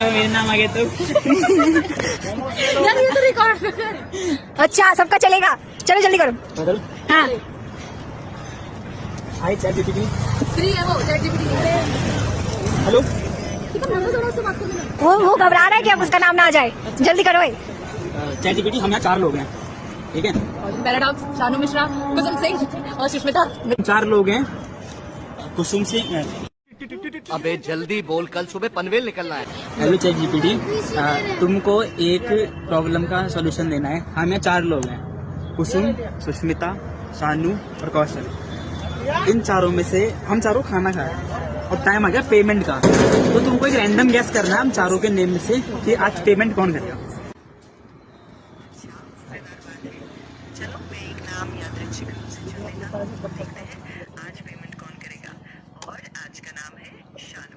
मेरा नाम आ गया तो यार ये तो रिकॉर्ड। अच्छा सबका चलेगा, चलो जल्दी करो। बदल हाँ हाय चैट जीपीटी। फ्री है वो चैट जीपीटी। हेलो वो घबरा रहा है कि अब उसका नाम ना आ जाए, जल्दी करो। चैट जीपीटी, हम यहाँ 4 लोग हैं, ठीक है? पैराडॉक्स, शानू मिश्रा, कुसुम सिंह और सुष्मिता। 4 लोग हैं। कुसुम सिंह। अबे जल्दी बोल, कल सुबह पनवेल निकलना है। हेलो चैट जीपीटी, तुमको एक प्रॉब्लम का सॉल्यूशन देना है। हम यहाँ 4 लोग हैं, कुसुम, सुष्मिता, शानू और कौशल। इन चारों में से हम चारों खाना खाए और टाइम आ गया पेमेंट का, तो तुमको एक रैंडम गैस करना है हम चारों के नेम में से कि आज पेमेंट कौन करेगा। चलो मैं एक नाम यादृच्छिक रूप से चुन लेता हूं। देखते हैं आज पेमेंट कौन करेगा, और आज का नाम है शानू।